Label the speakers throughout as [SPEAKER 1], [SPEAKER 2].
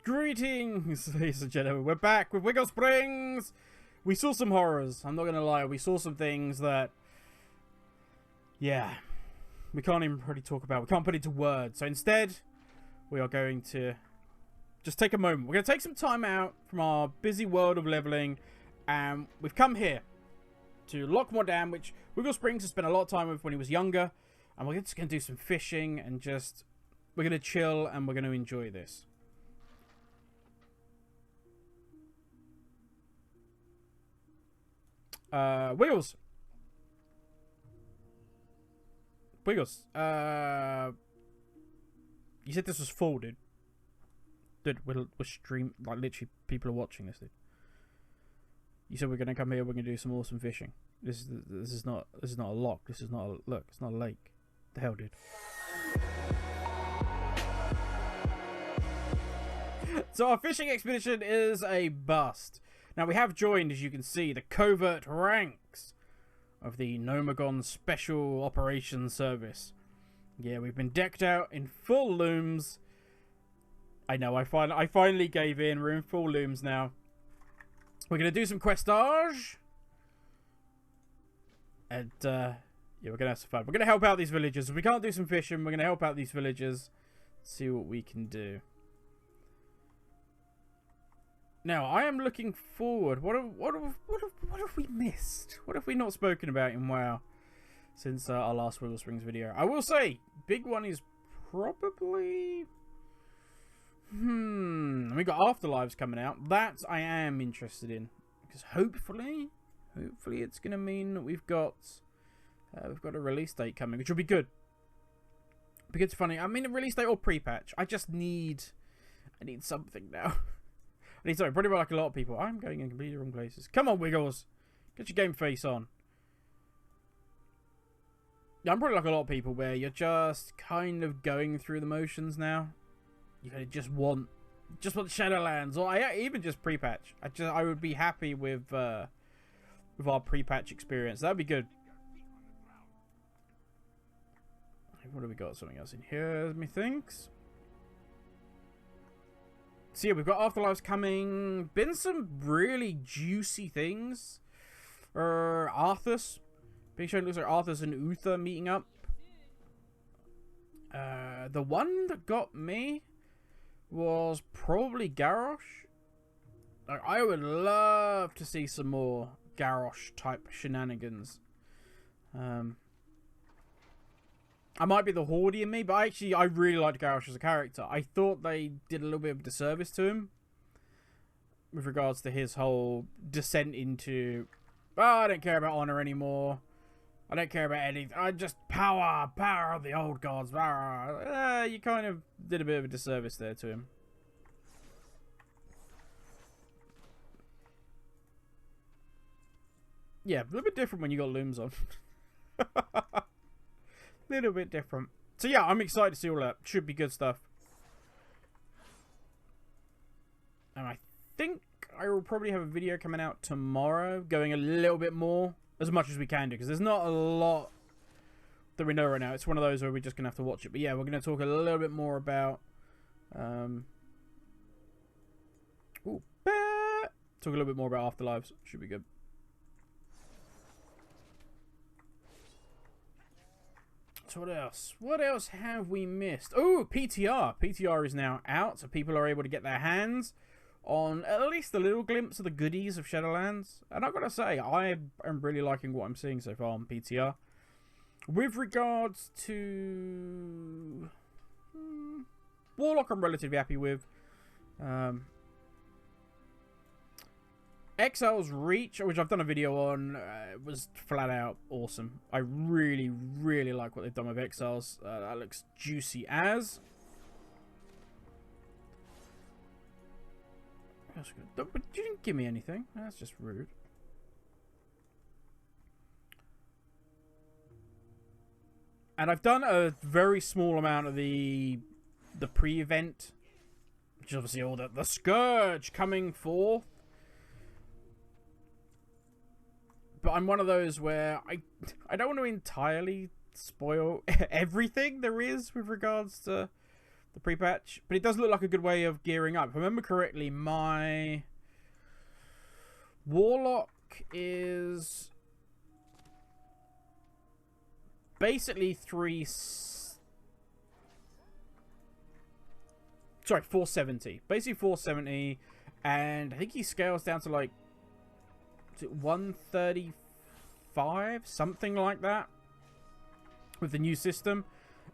[SPEAKER 1] Greetings, ladies and gentlemen. We're back with Wigglesprings. We saw some horrors. I'm not going to lie. We saw some things that, yeah, we can't even really talk about. We can't put it into words. So instead, we are going to just take a moment. We're going to take some time out from our busy world of leveling. And we've come here to Loch Mordan, which Wigglesprings has spent a lot of time with when he was younger. And we're just going to do some fishing and just, we're going to chill and we're going to enjoy this. Wiggles. You said this was full, dude. Dude, we're stream, like literally people are watching this, dude. You said we're gonna come here, we're gonna do some awesome fishing. This is not a loch. This is not a look. It's not a lake. The hell, dude. So our fishing expedition is a bust. Now, we have joined, as you can see, the covert ranks of the Gnomes Special Operations Service. Yeah, we've been decked out in full looms. I know, I finally gave in. We're in full looms now. We're going to do some questage. And, yeah, we're going to have some fun. We're going to help out these villagers. If we can't do some fishing, we're going to help out these villagers. See what we can do. Now, I am looking forward. What have we missed? What have we not spoken about in WoW since our last Wigglesprings video? I will say, big one is probably... we got Afterlives coming out. That I am interested in. Because hopefully it's going to mean that we've got a release date coming, which will be good. Because it's funny. I mean, a release date or pre-patch. I need something now. Sorry, probably like a lot of people. I'm going in completely wrong places. Come on, Wiggles. Get your game face on. Yeah, I'm probably like a lot of people where you're just kind of going through the motions now. You kind of just want Shadowlands, or even just pre-patch. I would be happy with our pre-patch experience. That'd be good. What have we got? Something else in here, methinks. So yeah, we've got Afterlives coming. Been some really juicy things. Arthas. Big Show looks like Arthas and Uther meeting up. The one that got me was probably Garrosh. Like, I would love to see some more Garrosh type shenanigans. I might be the hoardy in me, but I really liked Garrosh as a character. I thought they did a little bit of a disservice to him with regards to his whole descent into, oh, I don't care about honor anymore. I don't care about anything. I just power of the old gods. You kind of did a bit of a disservice there to him. Yeah, a little bit different when you got looms on. Little bit different. So yeah, I'm excited to see all that. Should be good stuff. And I think I will probably have a video coming out tomorrow, going a little bit more, as much as we can do, because there's not a lot that we know right now. It's one of those where we're just gonna have to watch it. But yeah, we're gonna talk a little bit more about talk a little bit more about Afterlives. Should be good. So what else? What else have we missed? Oh, PTR. PTR is now out, so people are able to get their hands on at least a little glimpse of the goodies of Shadowlands. And I've got to say, I am really liking what I'm seeing so far on PTR. With regards to Warlock, I'm relatively happy with. Exile's Reach, which I've done a video on, was flat out awesome. I really, really like what they've done with Exiles. That looks juicy as. That's good. But you didn't give me anything. That's just rude. And I've done a very small amount of the pre-event, which is obviously all the Scourge coming forth. But I'm one of those where I don't want to entirely spoil everything there is with regards to the pre-patch. But it does look like a good way of gearing up. If I remember correctly, my Warlock is basically 470. Basically 470. And I think he scales down to like 135, something like that, with the new system.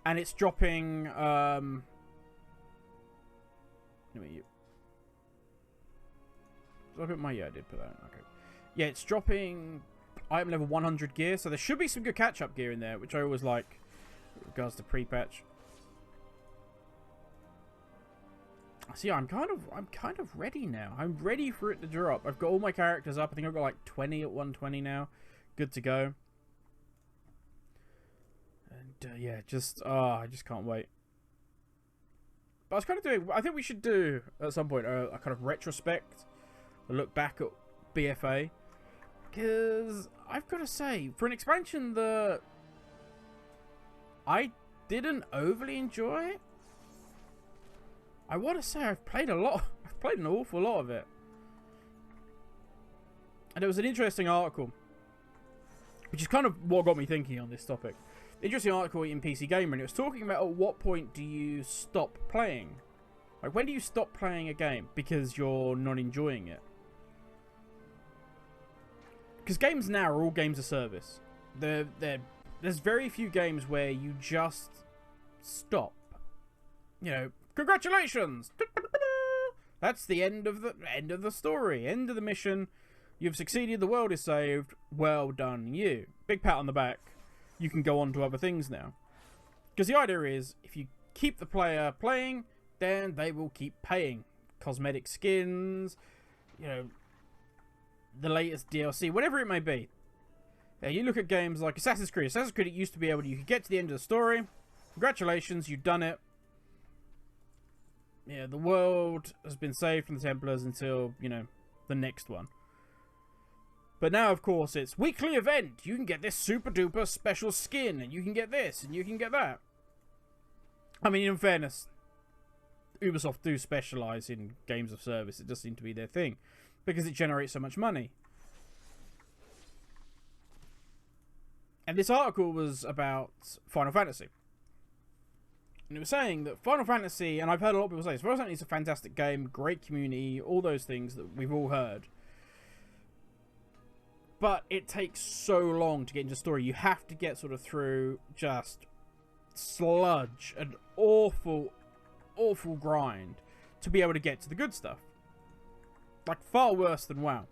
[SPEAKER 1] And it's dropping Did I put my... Yeah, I did put that in. Okay. Yeah, it's dropping item level 100 gear, so there should be some good catch-up gear in there, which I always like with regards to pre-patch. See, I'm kind of ready now. I'm ready for it to drop. I've got all my characters up. I think I've got like 20 at 120 now. Good to go. And yeah, I just can't wait. But I was kind of doing... I think we should do at some point a kind of retrospect, a look back at BFA, because I've got to say, for an expansion that I didn't overly enjoy, I want to say I've played a lot. I've played an awful lot of it. And there was an interesting article, which is kind of what got me thinking on this topic. Interesting article in PC Gamer, and it was talking about at what point do you stop playing? Like, when do you stop playing a game because you're not enjoying it? Because games now are all games of service. There's very few games where you just stop. You know, congratulations! That's the end of the story, end of the mission. You've succeeded, the world is saved. Well done, you. Big pat on the back. You can go on to other things now. Because the idea is, if you keep the player playing, then they will keep paying. Cosmetic skins, you know, the latest DLC, whatever it may be. You look at games like Assassin's Creed. Assassin's Creed, it used to be able to, you could get to the end of the story. Congratulations, you've done it. Yeah, the world has been saved from the Templars until, you know, the next one. But now, of course, it's weekly event. You can get this super duper special skin, and you can get this, and you can get that. I mean, in fairness, Ubisoft do specialise in games of service. It does seem to be their thing, because it generates so much money. And this article was about Final Fantasy. And it was saying that Final Fantasy, and I've heard a lot of people say this, Final Fantasy is a fantastic game, great community, all those things that we've all heard. But it takes so long to get into the story. You have to get sort of through just sludge, an awful, awful grind to be able to get to the good stuff. Like, far worse than WoW.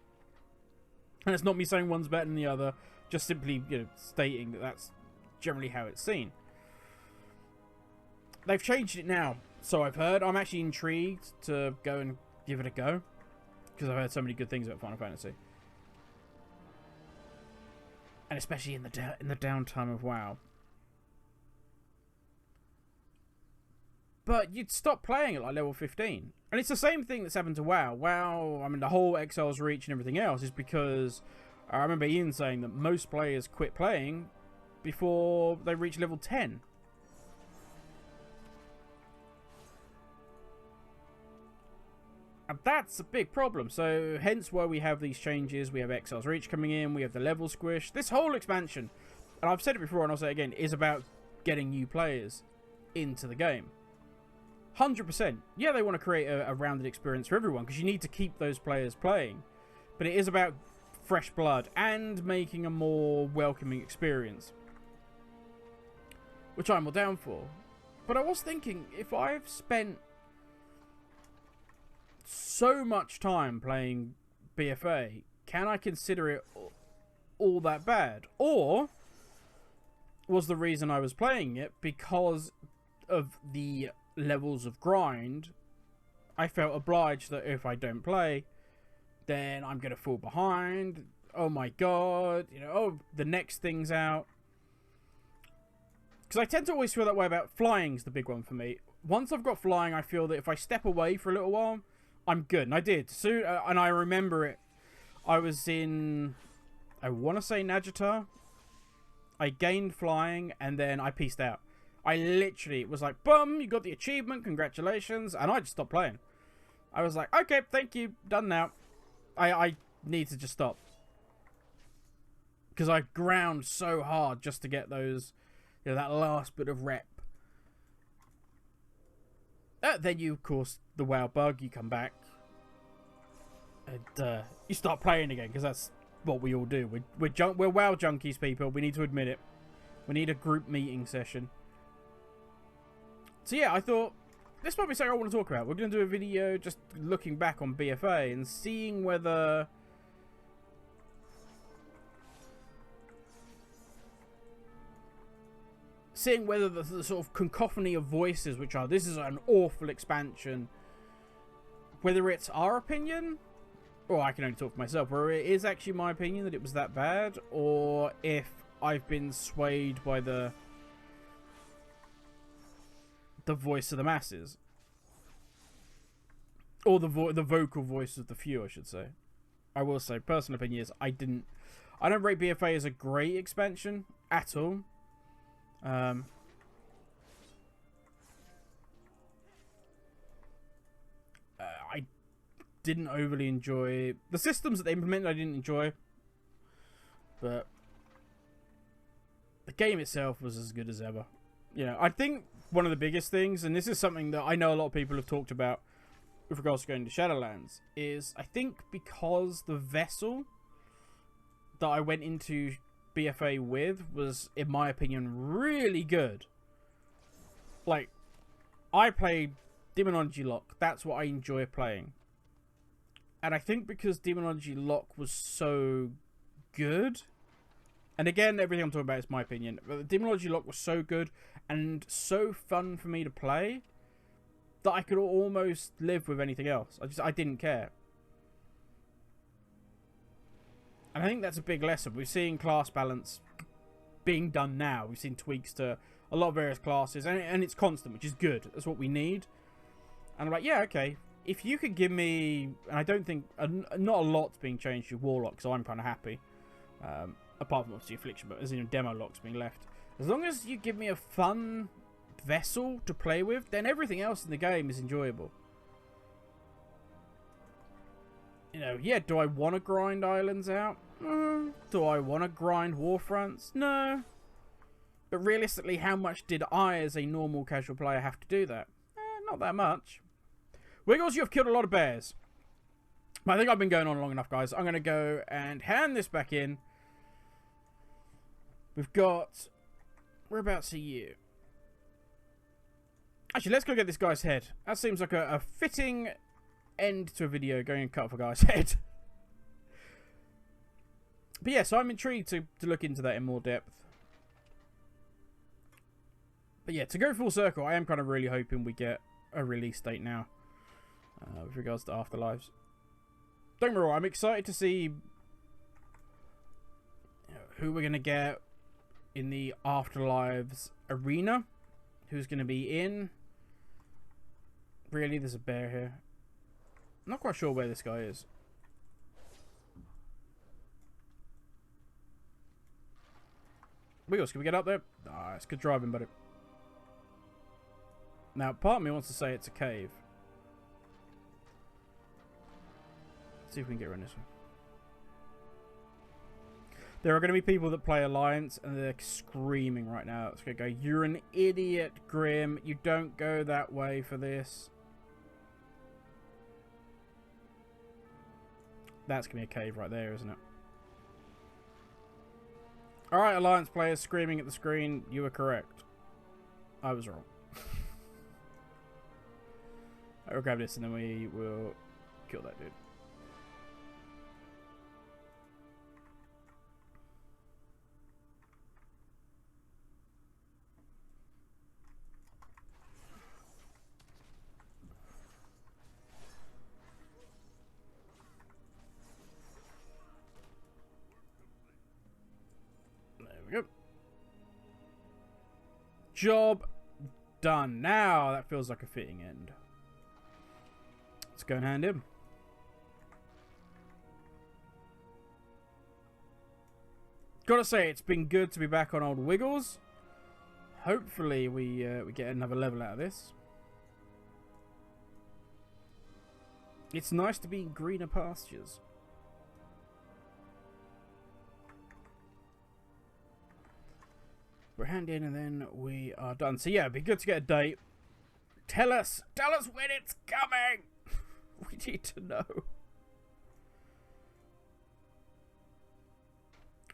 [SPEAKER 1] And it's not me saying one's better than the other, just simply, you know, stating that that's generally how it's seen. They've changed it now, so I've heard. I'm actually intrigued to go and give it a go, because I've heard so many good things about Final Fantasy. And especially in the downtime of WoW. But you'd stop playing at like level 15. And it's the same thing that's happened to WoW. WoW, I mean, the whole Exile's Reach and everything else is because I remember Ian saying that most players quit playing before they reach level 10. And that's a big problem. So hence why we have these changes. We have Exile's Reach coming in. We have the level squish. This whole expansion, and I've said it before and I'll say it again, is about getting new players into the game. 100%. Yeah, they want to create a rounded experience for everyone because you need to keep those players playing. But it is about fresh blood and making a more welcoming experience, which I'm all down for. But I was thinking, if I've spent so much time playing BFA, can I consider it all that bad? Or was the reason I was playing it because of the levels of grind? I felt obliged that if I don't play, then I'm going to fall behind. Oh my god, you know, oh, the next thing's out. Because I tend to always feel that way about flying's the big one for me. Once I've got flying, I feel that if I step away for a little while, I'm good. And I did. Soon, and I remember it. I was in, I want to say Nagitar. I gained flying, and then I peaced out. I literally was like, boom, you got the achievement, congratulations, and I just stopped playing. I was like, okay, thank you, done now. I need to just stop. Because I ground so hard just to get those, you know, that last bit of rep. Then you, of course, the WoW bug, you come back. And you start playing again, because that's what we all do. We're WoW junkies, people. We need to admit it. We need a group meeting session. So yeah, I thought, this might be something I want to talk about. We're going to do a video just looking back on BFA and seeing whether... the sort of cacophony of voices, which are, this is an awful expansion, whether it's our opinion, or I can only talk for myself, whether it is actually my opinion that it was that bad, or if I've been swayed by the voice of the masses. Or the vocal voice of the few, I should say. I will say, personal opinion is, I don't rate BFA as a great expansion at all. I didn't overly enjoy the systems that they implemented. I didn't enjoy, but the game itself was as good as ever. You know, I think one of the biggest things, and this is something that I know a lot of people have talked about with regards to going to Shadowlands, is I think because the vessel that I went into BFA with was, in my opinion, really good. Like, I played Demonology Loch. That's what I enjoy playing. And I think because Demonology Loch was so good, and again, everything I'm talking about is my opinion, but Demonology Loch was so good and so fun for me to play that I could almost live with anything else. I didn't care. And I think that's a big lesson. We're seeing class balance being done now. We've seen tweaks to a lot of various classes, and it's constant, which is good. That's what we need. And I'm like, yeah, okay. If you could give me, and I don't think, not a lot's being changed with Warlock, so I'm kind of happy. Apart from obviously Affliction, but as in demo locks being left. As long as you give me a fun vessel to play with, then everything else in the game is enjoyable. You know, yeah, do I want to grind islands out? Do I want to grind warfronts? No. But realistically, how much did I, as a normal casual player, have to do that? Not that much. Wiggles, you have killed a lot of bears. But I think I've been going on long enough, guys. I'm going to go and hand this back in. We've got... Whereabouts are you? Actually, let's go get this guy's head. That seems like a fitting end to a video, going and cut off a guy's head. But yeah, so I'm intrigued to look into that in more depth. But yeah, to go full circle, I am kind of really hoping we get a release date now. With regards to Afterlives. Don't get me wrong, I'm excited to see who we're going to get in the Afterlives arena. Who's going to be in. Really, there's a bear here. I'm not quite sure where this guy is. Wiggles, can we get up there? Ah, it's good driving, buddy. Now, part of me wants to say it's a cave. Let's see if we can get around this one. There are going to be people that play Alliance, and they're screaming right now. It's going to go, you're an idiot, Grim. You don't go that way for this. That's going to be a cave right there, isn't it? Alright, Alliance players screaming at the screen. You were correct. I was wrong. We'll grab this and then we will kill that dude. There we go. Job done. Now that feels like a fitting end. Let's go and hand him. Gotta say, it's been good to be back on old Wiggles. hopefully we get another level out of this. It's nice to be in greener pastures. We're hand in and then we are done. So yeah, it'd be good to get a date. Tell us when it's coming. We need to know.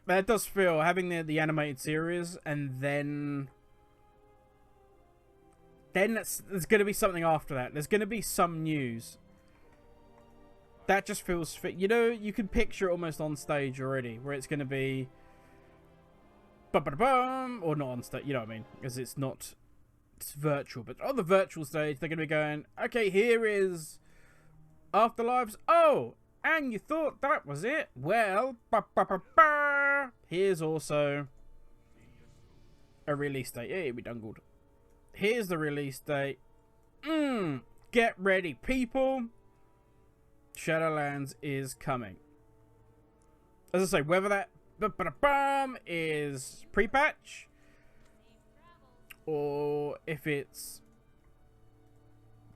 [SPEAKER 1] But it does feel, having the animated series and then there's going to be something after that. There's going to be some news. That just feels fit. You know, you can picture it almost on stage already, where it's going to be ba-ba-da-bum, or not on stage, you know what I mean? Because it's virtual, but on the virtual stage, they're going to be going, okay, here is Afterlives. Oh, and you thought that was it? Well, ba-ba-ba-ba. Here's also a release date. Yeah, we dungled. Here's the release date. Get ready, people. Shadowlands is coming. As I say, whether that is pre-patch or if it's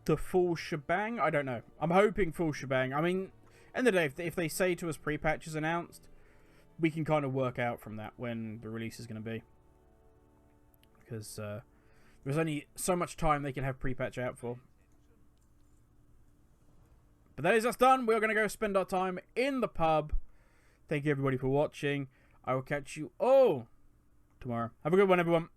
[SPEAKER 1] the full shebang, I don't know. I'm hoping full shebang. I mean, end of the day, if they say to us pre-patch is announced, we can kind of work out from that when the release is going to be. Because there's only so much time they can have pre-patch out for. But that is us done. We're going to go spend our time in the pub. Thank you everybody for watching. I will catch you all tomorrow. Have a good one, everyone.